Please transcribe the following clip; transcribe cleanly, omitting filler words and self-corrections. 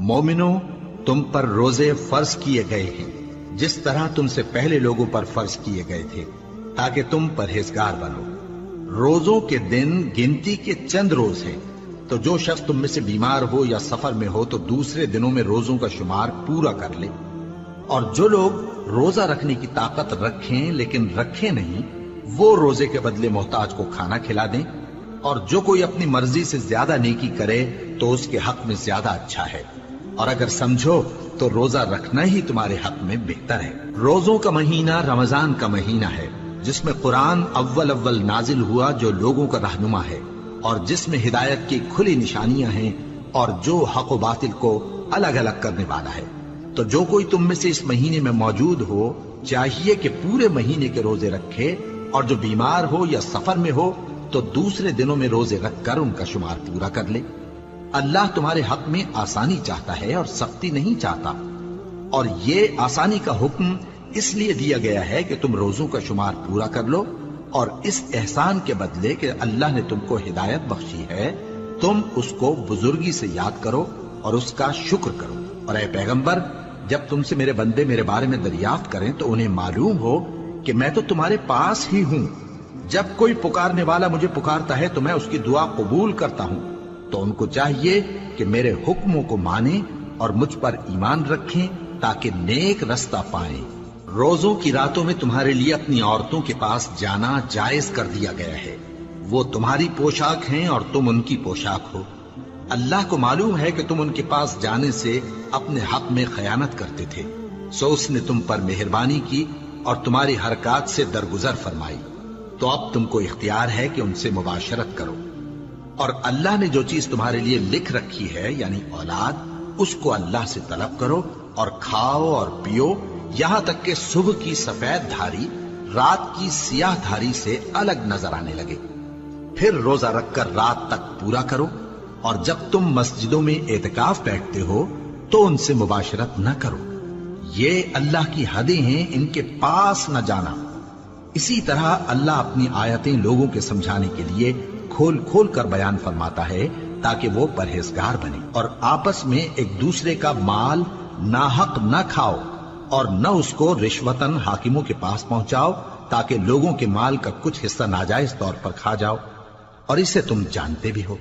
مومنو، تم پر روزے فرض کیے گئے ہیں جس طرح تم سے پہلے لوگوں پر فرض کیے گئے تھے، تاکہ تم پرہیزگار بنو۔ روزوں کے دن گنتی کے چند روز ہیں، تو جو شخص تم میں سے بیمار ہو یا سفر میں ہو تو دوسرے دنوں میں روزوں کا شمار پورا کر لے۔ اور جو لوگ روزہ رکھنے کی طاقت رکھیں لیکن رکھیں نہیں، وہ روزے کے بدلے محتاج کو کھانا کھلا دیں۔ اور جو کوئی اپنی مرضی سے زیادہ نیکی کرے تو اس کے حق میں زیادہ اچھا ہے، اور اگر سمجھو تو روزہ رکھنا ہی تمہارے حق میں بہتر ہے۔ روزوں کا مہینہ رمضان کا مہینہ ہے، جس میں قرآن اول نازل ہوا، جو لوگوں کا رہنما ہے اور جس میں ہدایت کی کھلی نشانیاں ہیں اور جو حق و باطل کو الگ الگ کرنے والا ہے۔ تو جو کوئی تم میں سے اس مہینے میں موجود ہو چاہیے کہ پورے مہینے کے روزے رکھے، اور جو بیمار ہو یا سفر میں ہو تو دوسرے دنوں میں روزے رکھ کر ان کا شمار پورا کر لے۔ اللہ تمہارے حق میں آسانی چاہتا ہے اور سختی نہیں چاہتا، اور یہ آسانی کا حکم اس لیے دیا گیا ہے کہ تم روزوں کا شمار پورا کر لو، اور اس احسان کے بدلے کہ اللہ نے تم کو ہدایت بخشی ہے تم اس کو بزرگی سے یاد کرو اور اس کا شکر کرو۔ اور اے پیغمبر، جب تم سے میرے بندے میرے بارے میں دریافت کریں تو انہیں معلوم ہو کہ میں تو تمہارے پاس ہی ہوں۔ جب کوئی پکارنے والا مجھے پکارتا ہے تو میں اس کی دعا قبول کرتا ہوں۔ تو ان کو چاہیے کہ میرے حکموں کو مانیں اور مجھ پر ایمان رکھیں تاکہ نیک رستہ پائیں۔ روزوں کی راتوں میں تمہارے لیے اپنی عورتوں کے پاس جانا جائز کر دیا گیا ہے، وہ تمہاری پوشاک ہیں اور تم ان کی پوشاک ہو۔ اللہ کو معلوم ہے کہ تم ان کے پاس جانے سے اپنے حق میں خیانت کرتے تھے، سو اس نے تم پر مہربانی کی اور تمہاری حرکات سے درگزر فرمائی، تو اب تم کو اختیار ہے کہ ان سے مباشرت کرو۔ اور اللہ نے جو چیز تمہارے لیے لکھ رکھی ہے یعنی اولاد، اس کو اللہ سے طلب کرو اور کھاؤ اور پیو، یہاں تک کہ صبح کی سفید دھاری رات کی سیاہ دھاری سے الگ نظر آنے لگے۔ پھر روزہ رکھ کر رات تک پورا کرو، اور جب تم مسجدوں میں اعتکاف بیٹھتے ہو تو ان سے مباشرت نہ کرو، یہ اللہ کی حدیں ہیں، ان کے پاس نہ جانا۔ اسی طرح اللہ اپنی آیتیں لوگوں کے سمجھانے کے لیے کھول کھول کر بیان فرماتا ہے تاکہ وہ پرہیزگار بنے۔ اور آپس میں ایک دوسرے کا مال ناحق نہ کھاؤ، اور نہ اس کو رشوتاً حاکموں کے پاس پہنچاؤ تاکہ لوگوں کے مال کا کچھ حصہ ناجائز طور پر کھا جاؤ، اور اسے تم جانتے بھی ہو۔